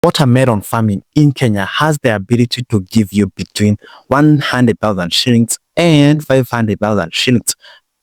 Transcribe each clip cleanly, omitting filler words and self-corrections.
Watermelon farming in Kenya has the ability to give you between 100,000 shillings and 500,000 shillings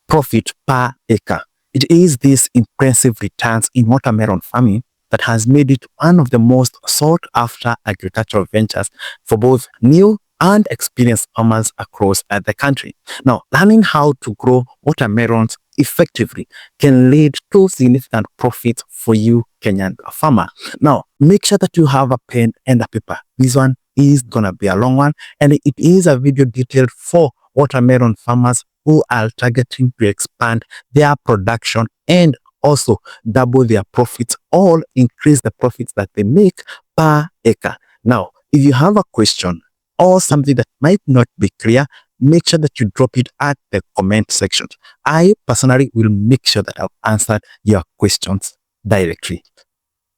profit per acre. It is these impressive returns in watermelon farming that has made it one of the most sought after agricultural ventures for both new and experienced farmers across the country. Now, learning how to grow watermelons effectively can lead to significant profits for you, Kenyan farmer. Now, make sure that you have a pen and a paper. This one is gonna be a long one, and it is a video detailed for watermelon farmers who are targeting to expand their production and also double their profits or increase the profits that they make per acre. Now, if you have a question or something that might not be clear, make sure that you drop it at the comment section. I personally will make sure that I've answered your questions directly.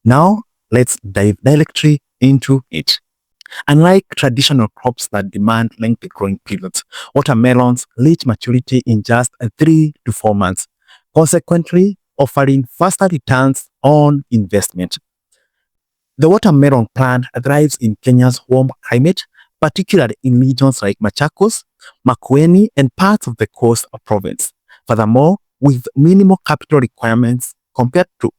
Now, let's dive directly into it. Unlike traditional crops that demand lengthy growing periods, watermelons reach maturity in just 3 to 4 months, consequently offering faster returns on investment. The watermelon plant thrives in Kenya's warm climate, particularly in regions like Machakos, Makueni, and parts of the coast province. Furthermore, with minimal capital requirements compared to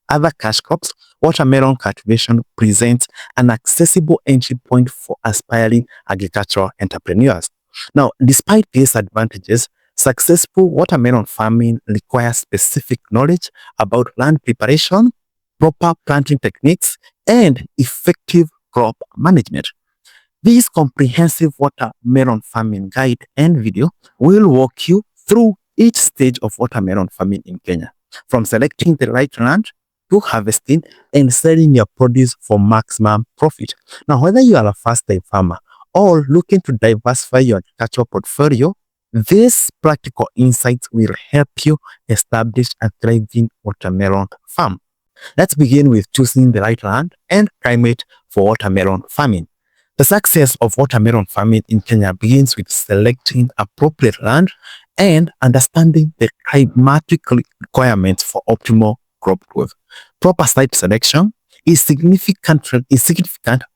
other cash crops, watermelon cultivation presents an accessible entry point for aspiring agricultural entrepreneurs. Now, despite these advantages, successful watermelon farming requires specific knowledge about land preparation, proper planting techniques, and effective crop management. This comprehensive watermelon farming guide and video will walk you through each stage of watermelon farming in Kenya, from selecting the right land to harvesting and selling your produce for maximum profit. Now, whether you are a first-time farmer or looking to diversify your agricultural portfolio, these practical insights will help you establish a thriving watermelon farm. Let's begin with choosing the right land and climate for watermelon farming. The success of watermelon farming in Kenya begins with selecting appropriate land and understanding the climatic requirements for optimal crop growth. Proper site selection is significant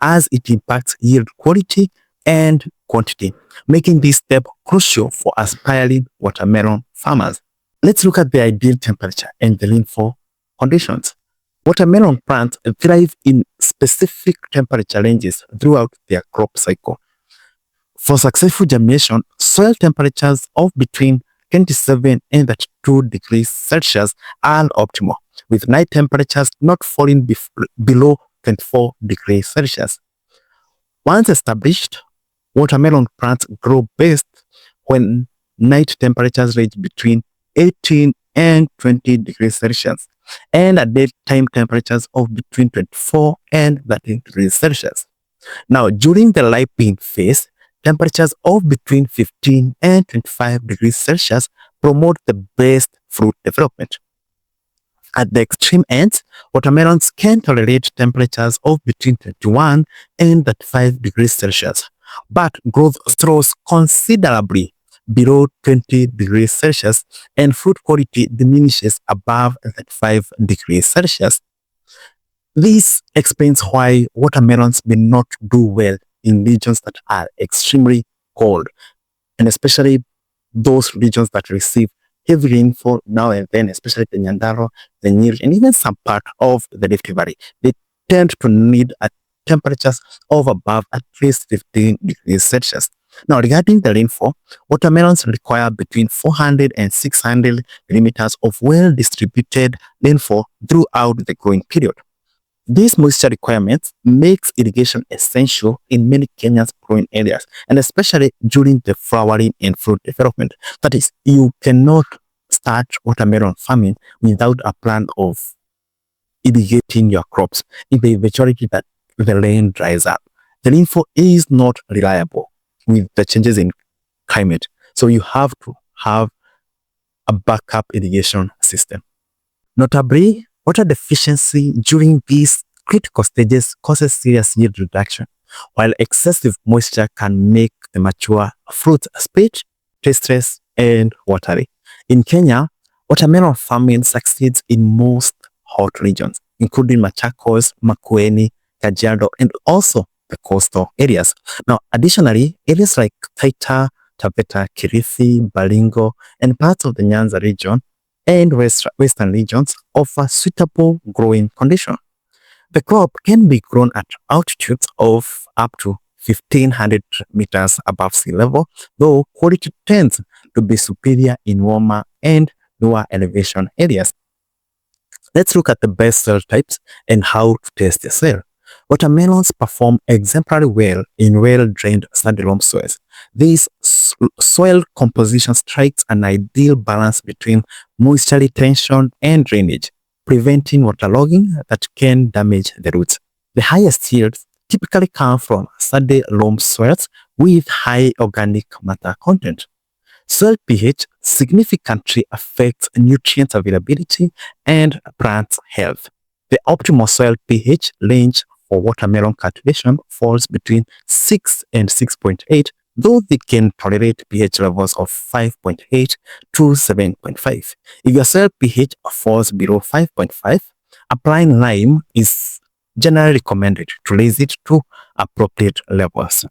as it impacts yield quality and quantity, making this step crucial for aspiring watermelon farmers. Let's look at the ideal temperature and the rainfall conditions. Watermelon plants thrive in specific temperature ranges throughout their crop cycle. For successful germination, soil temperatures of between 27 and 32 degrees Celsius are optimal, with night temperatures not falling below 24 degrees Celsius. Once established, watermelon plants grow best when night temperatures range between 18 and 20 degrees Celsius, and at daytime temperatures of between 24 and 30 degrees Celsius. Now, during the ripening phase, temperatures of between 15 and 25 degrees Celsius promote the best fruit development. At the extreme ends, watermelons can tolerate temperatures of between 21 and 35 degrees Celsius, but growth slows considerably below 20 degrees Celsius and fruit quality diminishes above 35 degrees Celsius. This explains why watermelons may not do well in regions that are extremely cold, and especially those regions that receive heavy rainfall now and then, especially the Nyandarua, the Nyeri, and even some part of the Rift Valley. They tend to need temperatures of above at least 15 degrees Celsius. Now, regarding the rainfall, watermelons require between 400 and 600 millimeters of well-distributed rainfall throughout the growing period. These moisture requirements makes irrigation essential in many Kenya's growing areas, and especially during the flowering and fruit development. That is, you cannot start watermelon farming without a plan of irrigating your crops in the eventuality that the rain dries up. The rainfall is not reliable with the changes in climate, so you have to have a backup irrigation system. Notably, water deficiency during these critical stages causes serious yield reduction, while excessive moisture can make the mature fruits split, tasteless, and watery. In Kenya, watermelon farming succeeds in most hot regions, including Machakos, Makueni, Kajiado, and also the coastal areas. Now, additionally, areas like Taita, Taveta, Kilifi, Baringo, and parts of the Nyanza region and western regions offer suitable growing conditions. The crop can be grown at altitudes of up to 1500 meters above sea level, though quality tends to be superior in warmer and lower elevation areas. Let's look at the best soil types and how to test the soil. Watermelons perform exemplary well in well-drained sandy loam soils. This soil composition strikes an ideal balance between moisture retention and drainage, preventing waterlogging that can damage the roots. The highest yields typically come from sandy loam soils with high organic matter content. Soil pH significantly affects nutrient availability and plant health. The optimal soil pH range for watermelon cultivation falls between 6 and 6.8, though they can tolerate pH levels of 5.8 to 7.5. If your soil pH falls below 5.5, applying lime is generally recommended to raise it to appropriate levels.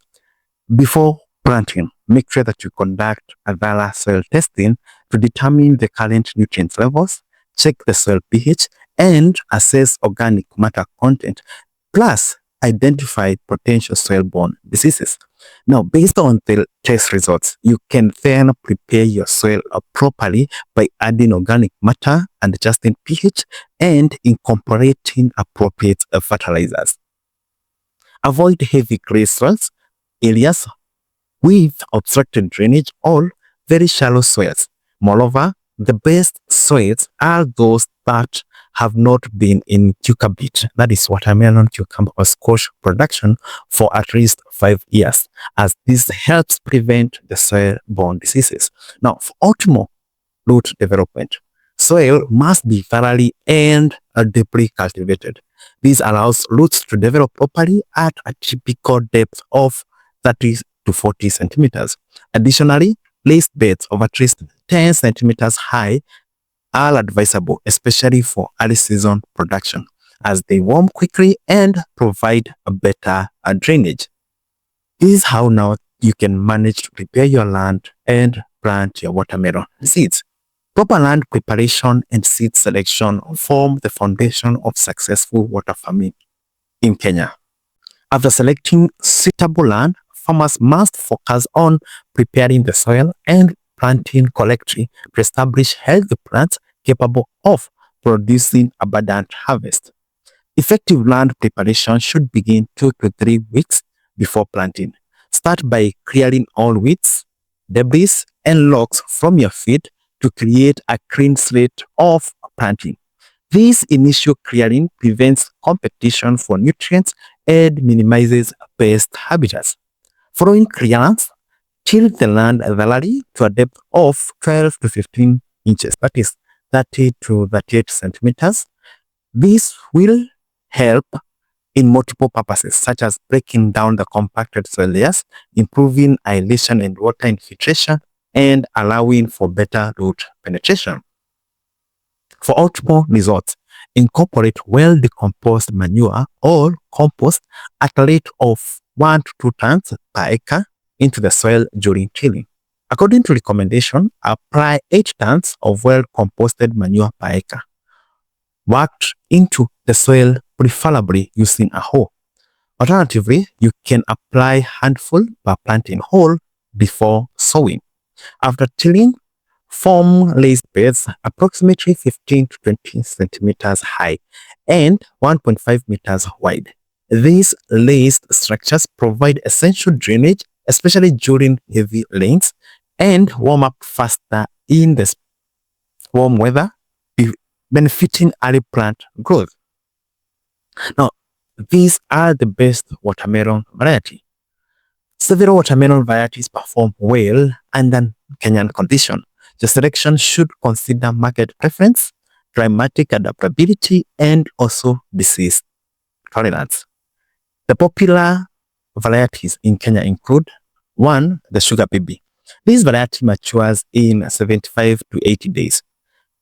Before planting, make sure that you conduct a thorough soil testing to determine the current nutrient levels, check the soil pH, and assess organic matter content. Plus, identify potential soil-borne diseases. Now, based on the test results, you can then prepare your soil properly by adding organic matter and adjusting pH and incorporating appropriate fertilizers. Avoid heavy clay soils, areas with obstructed drainage or very shallow soils. Moreover, the best soils are those that have not been in cucurbit, that is watermelon, cucumber, or squash production for at least 5 years, as this helps prevent the soil-borne diseases. Now, for optimal root development, soil must be thoroughly and deeply cultivated. This allows roots to develop properly at a typical depth of 30 to 40 centimeters. Additionally, raised beds of at least 10 centimeters high are advisable, especially for early season production, as they warm quickly and provide a better drainage. This is how now you can manage to prepare your land and plant your watermelon seeds. Proper land preparation and seed selection form the foundation of successful water farming in Kenya. After selecting suitable land, farmers must focus on preparing the soil and planting correctly to establish healthy plants capable of producing abundant harvest. Effective land preparation should begin 2 to 3 weeks before planting. Start by clearing all weeds, debris, and logs from your field to create a clean slate of planting. This initial clearing prevents competition for nutrients and minimizes pest habitats. Following clearance, till the land thoroughly to a depth of 12 to 15 inches, that is 30 to 38 centimeters. This will help in multiple purposes, such as breaking down the compacted soil layers, improving aeration and water infiltration, and allowing for better root penetration. For optimal results, incorporate well-decomposed manure or compost at a rate of 1 to 2 tons per acre into the soil during tilling. According to recommendation, apply 8 tons of well-composted manure per acre, worked into the soil preferably using a hoe. Alternatively, you can apply handful per planting hole before sowing. After tilling, form raised beds approximately 15 to 20 centimeters high and 1.5 meters wide. These raised structures provide essential drainage, especially during heavy rains, and warm up faster in the warm weather, benefiting early plant growth. Now, these are the best watermelon variety. Several watermelon varieties perform well under Kenyan conditions. The selection should consider market preference, climatic adaptability, and also disease tolerance. The popular varieties in Kenya include 1. The Sugar Baby. This variety matures in 75 to 80 days.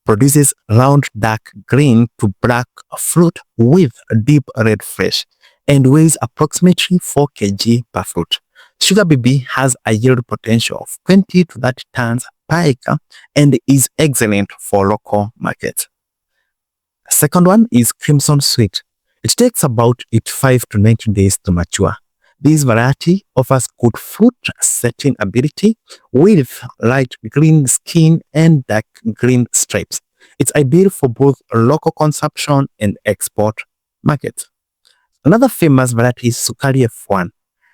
Produces round dark green to black fruit with deep red flesh and weighs approximately 4 kg per fruit. Sugar BB has a yield potential of 20 to 30 tons per acre and is excellent for local markets. Second one is Crimson Sweet. It takes about 85 to 90 days to mature. This variety offers good fruit setting ability with light green skin and dark green stripes. It's ideal for both local consumption and export markets. Another famous variety is Sukari F1.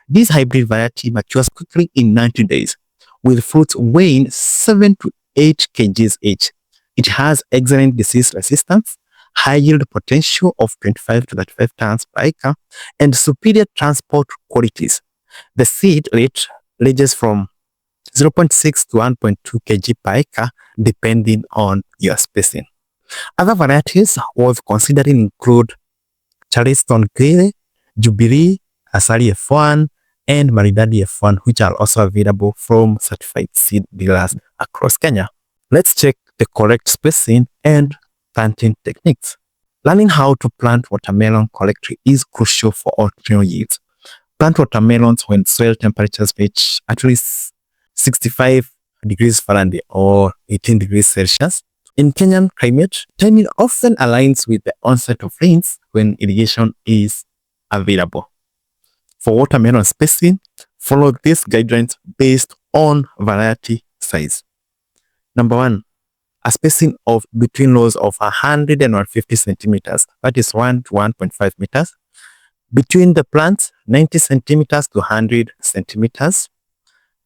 This hybrid variety matures quickly in 90 days, with fruits weighing 7 to 8 kgs each. It has excellent disease resistance, high yield potential of 25 to 35 tons per acre, and superior transport qualities. The seed rate ranges from 0.6 to 1.2 kg per acre, depending on your spacing. Other varieties worth considering include Charleston Grey, Jubilee, Asali F1, and Maridadi F1, which are also available from certified seed dealers across Kenya. Let's check the correct spacing and planting techniques. Learning how to plant watermelon correctly is crucial for optimal yields. Plant watermelons when soil temperatures reach at least 65 degrees Fahrenheit or 18 degrees Celsius. In Kenyan climate, timing often aligns with the onset of rains when irrigation is available. For watermelon spacing, follow these guidelines based on variety size. Number 1, a spacing of between rows of 100 and 150 centimeters, that is 1 to 1.5 meters. Between the plants, 90 centimeters to 100 centimeters.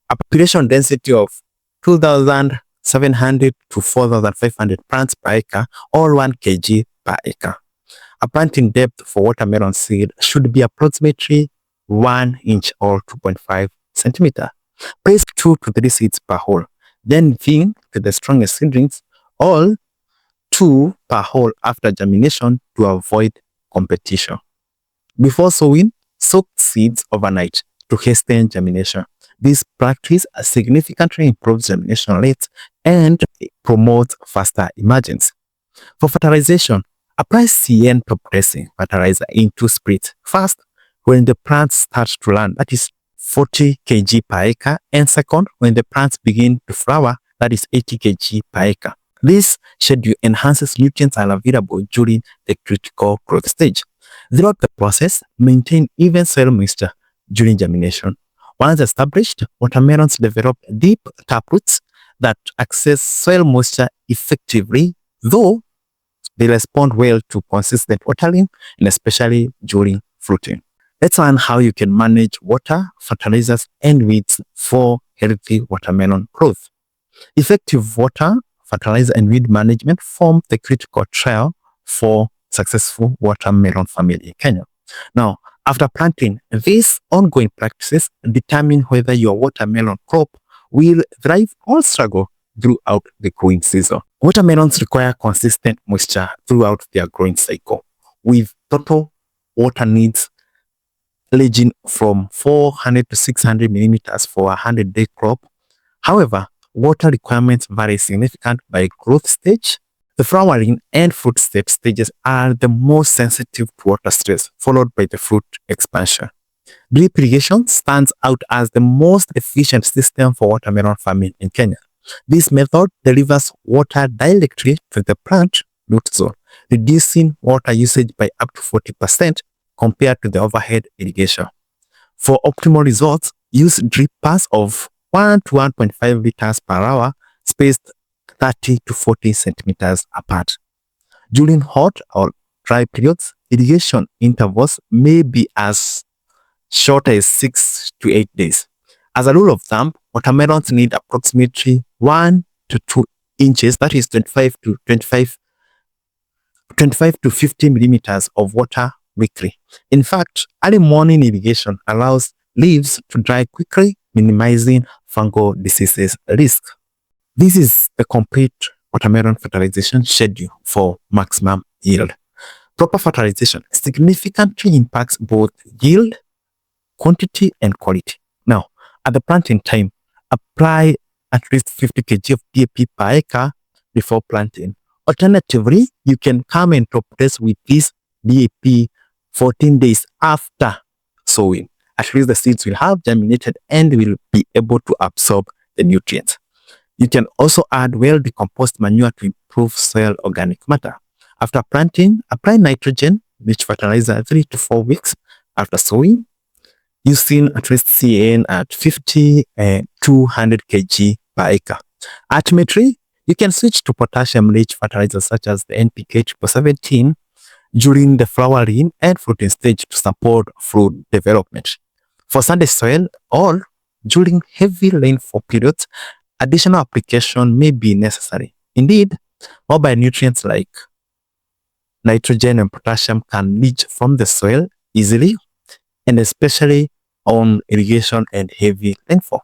A population density of 2,700 to 4,500 plants per acre or 1 kg per acre. A planting depth for watermelon seed should be approximately 1 inch or 2.5 centimeter. Place 2 to 3 seeds per hole, then thin to the strongest seedlings, all 2 per hole after germination to avoid competition. Before sowing, soak seeds overnight to hasten germination. This practice significantly improves germination rates and promotes faster emergence. For fertilization, apply CN top dressing fertilizer in 2 splits. First, when the plants start to learn, that is 40 kg per acre, and second, when the plants begin to flower, that is 80 kg per acre. This schedule enhances nutrients are available during the critical growth stage. Throughout the process, maintain even soil moisture during germination. Once established, watermelons develop deep taproots that access soil moisture effectively, though they respond well to consistent watering and especially during fruiting. Let's learn how you can manage water, fertilizers, and weeds for healthy watermelon growth. Effective water, fertilizer, and weed management form the critical trial for successful watermelon family in Kenya. Now, after planting, these ongoing practices determine whether your watermelon crop will thrive or struggle throughout the growing season. Watermelons require consistent moisture throughout their growing cycle, with total water needs ranging from 400 to 600 millimeters for a 100-day crop. However, water requirements vary significantly by growth stage. The flowering and fruit stages are the most sensitive to water stress, followed by the fruit expansion. Drip irrigation stands out as the most efficient system for watermelon farming in Kenya. This method delivers water directly to the plant root zone, reducing water usage by up to 40% compared to the overhead irrigation. For optimal results, use drip paths of 1 to 1.5 liters per hour, spaced 30 to 40 centimeters apart. During hot or dry periods, irrigation intervals may be as short as 6 to 8 days. As a rule of thumb, watermelons need approximately 1 to 2 inches, that is 25 to 50 millimeters of water weekly. In fact, early morning irrigation allows leaves to dry quickly, minimizing fungal diseases risk. This is the complete watermelon fertilization schedule for maximum yield. Proper fertilization significantly impacts both yield, quantity, and quality. Now, at the planting time, apply at least 50 kg of DAP per acre before planting. Alternatively, you can come and top dress with this DAP 14 days after sowing. At least the seeds will have germinated and will be able to absorb the nutrients. You can also add well-decomposed manure to improve soil organic matter. After planting, apply nitrogen, rich fertilizer 3 to 4 weeks after sowing, using at least CAN at 50 and 200 kg per acre. Ultimately, you can switch to potassium-rich fertilizers such as the NPK 17 during the flowering and fruiting stage to support fruit development. For sandy soil or during heavy rainfall periods, additional application may be necessary. Indeed, mobile nutrients like nitrogen and potassium can leach from the soil easily, and especially on irrigation and heavy rainfall.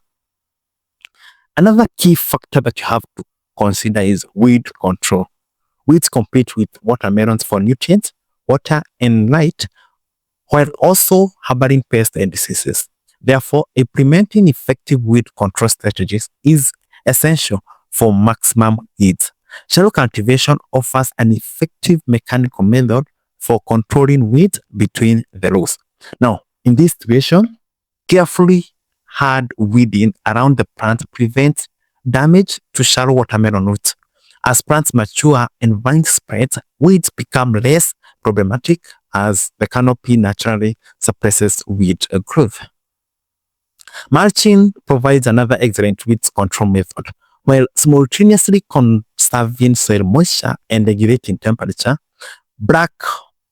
Another key factor that you have to consider is weed control. Weeds compete with watermelons for nutrients, water, and light, while also harboring pests and diseases. Therefore, implementing effective weed control strategies is essential for maximum yields. Shallow cultivation offers an effective mechanical method for controlling weeds between the rows. Now, in this situation, carefully hard weeding around the plant prevents damage to shallow watermelon roots. As plants mature and vines spread, weeds become less problematic as the canopy naturally suppresses weed growth. Mulching provides another excellent weed control method. While simultaneously conserving soil moisture and regulating temperature, black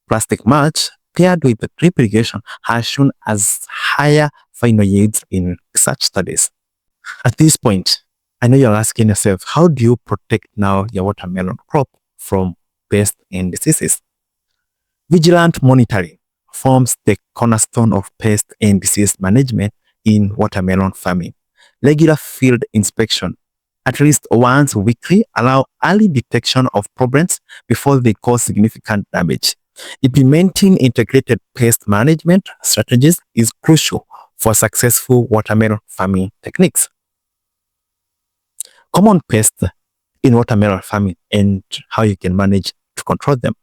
plastic mulch paired with drip irrigation has shown as higher final yields in such studies. At this point, I know you're asking yourself, how do you protect now your watermelon crop from pests and diseases? Vigilant monitoring forms the cornerstone of pest and disease management in watermelon farming. Regular field inspection, at least once weekly, allow early detection of problems before they cause significant damage. Implementing integrated pest management strategies is crucial for successful watermelon farming techniques. Common pests in watermelon farming and how you can manage to control them.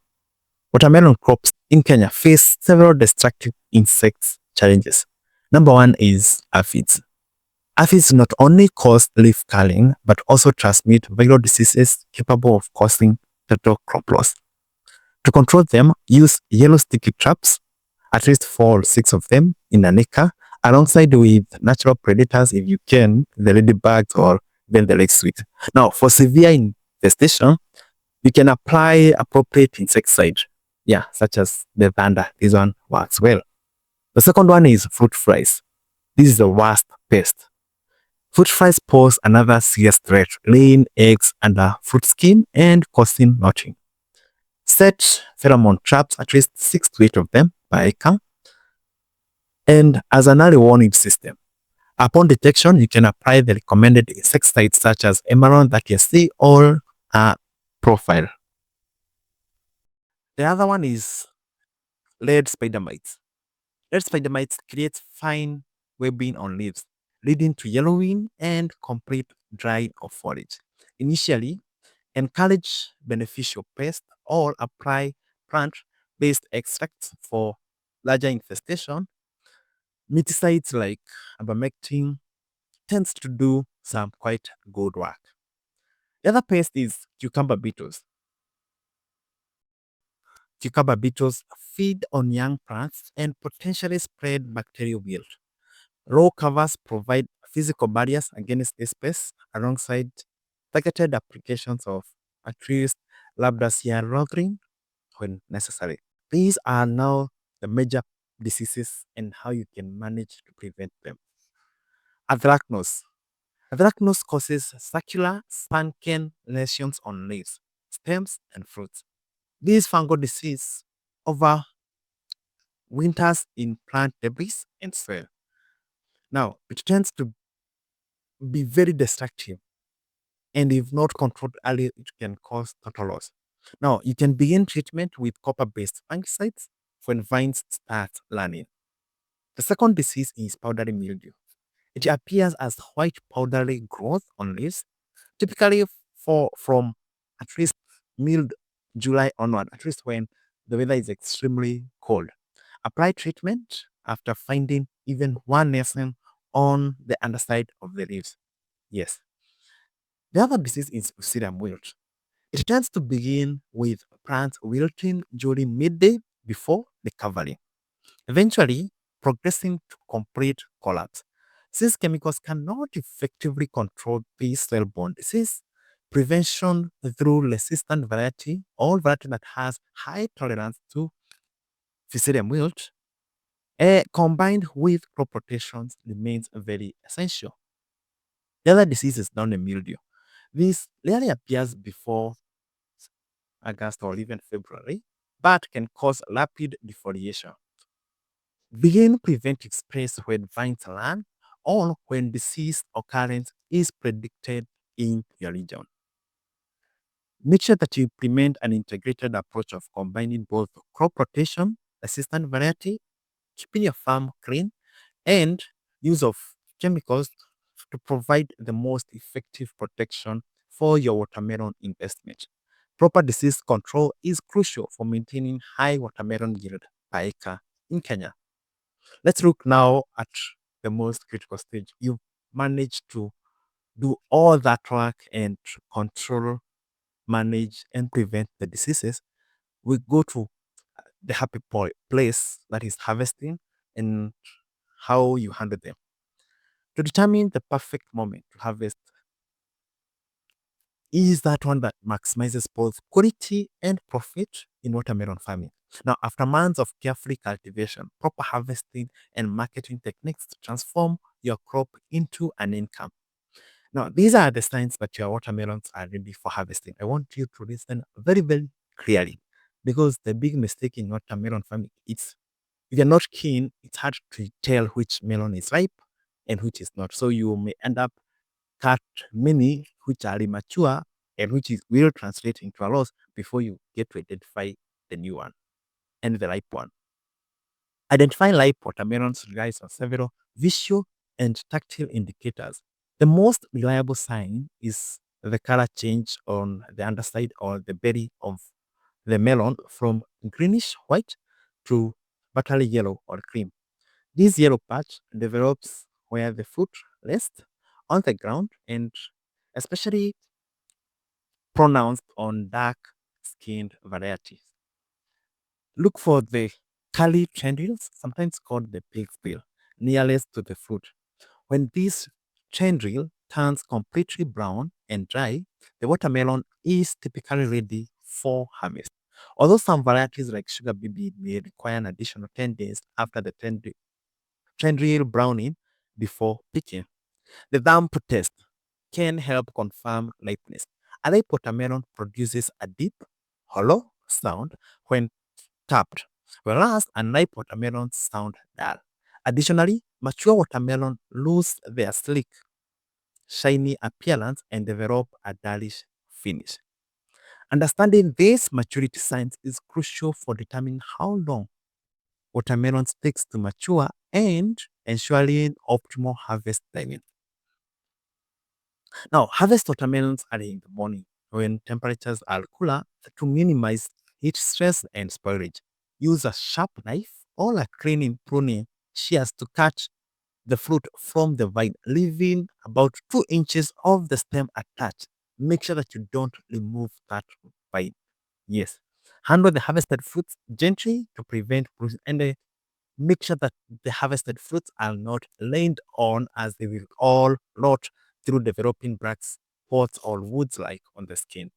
Watermelon crops in Kenya face several destructive insects challenges. Number one is aphids. Aphids not only cause leaf curling, but also transmit viral diseases capable of causing total crop loss. To control them, use yellow sticky traps, at least 4 or 6 of them in an acre, alongside with natural predators if you can, the ladybugs or even the lake sweet. Now, for severe infestation, you can apply appropriate insecticide, yeah, such as the thunder. This one works well. The second one is fruit flies. This is the worst pest. Fruit flies pose another serious threat, laying eggs under fruit skin and causing rotting. Set pheromone traps, at least 6 to 8 of them per acre, and as an early warning system. Upon detection, you can apply the recommended insecticides such as Emerald 30C or Profile. The other one is red spider mites. Red spider mites create fine webbing on leaves, leading to yellowing and complete drying of foliage. Initially, encourage beneficial pests or apply plant-based extracts for larger infestation. Miticides like ivermectin tends to do some quite good work. The other pest is cucumber beetles. Cucumber beetles feed on young plants and potentially spread bacterial wilt. Raw covers provide physical barriers against this pest alongside targeted applications of at least Labdacia when necessary. These are now the major diseases and how you can manage to prevent them. Anthracnose. Anthracnose causes circular sunken lesions on leaves, stems, and fruits. This fungal disease overwinters in plant debris and soil. Now, it tends to be very destructive, and if not controlled early, it can cause total loss. Now, you can begin treatment with copper-based fungicides when vines start learning. The second disease is powdery mildew. It appears as white powdery growth on leaves, typically from at least mid July onward, at least when the weather is extremely cold. Apply treatment after finding even one lesion on the underside of the leaves. Yes. The other disease is Fusarium wilt. It tends to begin with plants wilting during midday before the covering, eventually progressing to complete collapse. Since chemicals cannot effectively control this cell-borne disease, prevention through resistant variety or variety that has high tolerance to Fusarium wilt, combined with crop rotations, remains very essential. The other disease is down the mildew. This rarely appears before August or even February, but can cause rapid defoliation. Begin preventive sprays when vines land or when disease occurrence is predicted in your region. Make sure that you implement an integrated approach of combining both crop rotation, resistant variety, keeping your farm clean, and use of chemicals to provide the most effective protection for your watermelon investment. Proper disease control is crucial for maintaining high watermelon yield per acre in Kenya. Let's look now at the most critical stage. You've managed to do all that work and control, manage, and prevent the diseases. We go to the happy place, that is harvesting, and how you handle them. To determine the perfect moment to harvest is that one that maximizes both quality and profit in watermelon farming. Now, after months of carefully cultivation, proper harvesting, and marketing techniques to transform your crop into an income. Now, these are the signs that your watermelons are ready for harvesting. I want you to listen very, very clearly, because the big mistake in watermelon farming is if you're not keen, it's hard to tell which melon is ripe and which is not. So you may end up cut many which are immature and which is will translate into a loss before you get to identify the new one and the ripe one. Identifying ripe watermelons relies on several visual and tactile indicators. The most reliable sign is the color change on the underside or the berry of the melon from greenish white to buttery yellow or cream. This yellow patch develops where the fruit rests on the ground and especially pronounced on dark skinned varieties. Look for the curly tendrils, sometimes called the pig's bill, nearest to the fruit. When this tendril turns completely brown and dry, the watermelon is typically ready for harvest. Although some varieties like Sugar Baby may require an additional 10 days after the tendril browning before picking. The damp test can help confirm ripeness. A ripe watermelon produces a deep, hollow sound when tapped, whereas unripe watermelons sound dull. Additionally, mature watermelon lose their sleek, shiny appearance and develop a dullish finish. Understanding these maturity signs is crucial for determining how long watermelons takes to mature and ensuring optimal harvest timing. Now, harvest watermelons early in the morning when temperatures are cooler to minimize heat stress and spoilage. Use a sharp knife or a cleaning pruning shears to cut the fruit from the vine, leaving about 2 inches of the stem attached. Make sure that you don't remove that vine. Yes. Handle the harvested fruits gently to prevent bruising and make sure that the harvested fruits are not laid on, as they will all rot through developing bracts, spots, or woods like on the skin.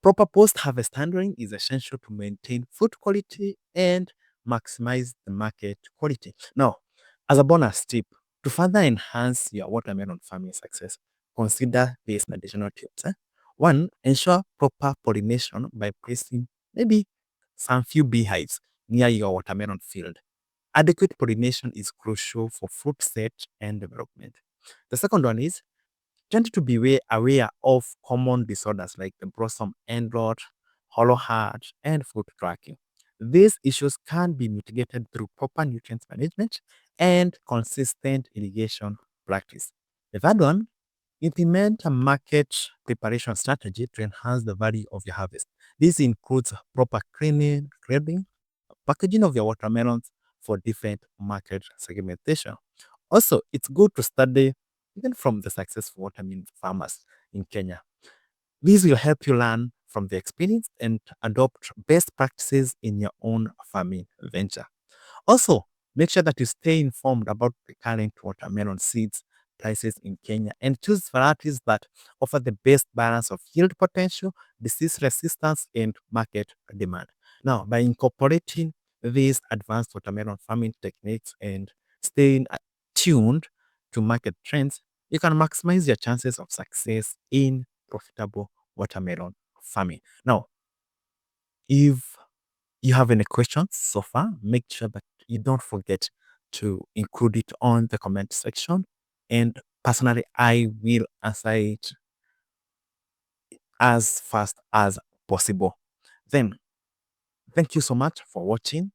Proper post-harvest handling is essential to maintain food quality and maximize the market quality. Now, as a bonus tip, to further enhance your watermelon farming success, consider these additional tips. One, ensure proper pollination by placing maybe some few beehives near your watermelon field. Adequate pollination is crucial for fruit set and development. The second one is tend to be aware of common disorders like the blossom end rot, hollow heart, and fruit cracking. These issues can be mitigated through proper nutrient management and consistent irrigation practice. The third one, implement a market preparation strategy to enhance the value of your harvest. This includes proper cleaning, grading, packaging of your watermelons for different market segmentation. Also, it's good to study even from the successful watermelon farmers in Kenya. This will help you learn from the experience and adopt best practices in your own farming venture. Also, make sure that you stay informed about the current watermelon seeds prices in Kenya and choose varieties that offer the best balance of yield potential, disease resistance, and market demand. Now, by incorporating these advanced watermelon farming techniques and staying tuned to market trends, you can maximize your chances of success in profitable watermelon farming. Now, if you have any questions so far, make sure that you don't forget to include it on the comment section. And personally, I will answer it as fast as possible. Then, thank you so much for watching.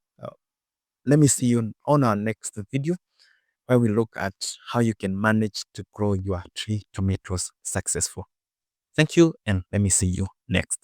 Let me see you on our next video where we look at how you can manage to grow your tree tomatoes successful. Thank you, and let me see you next.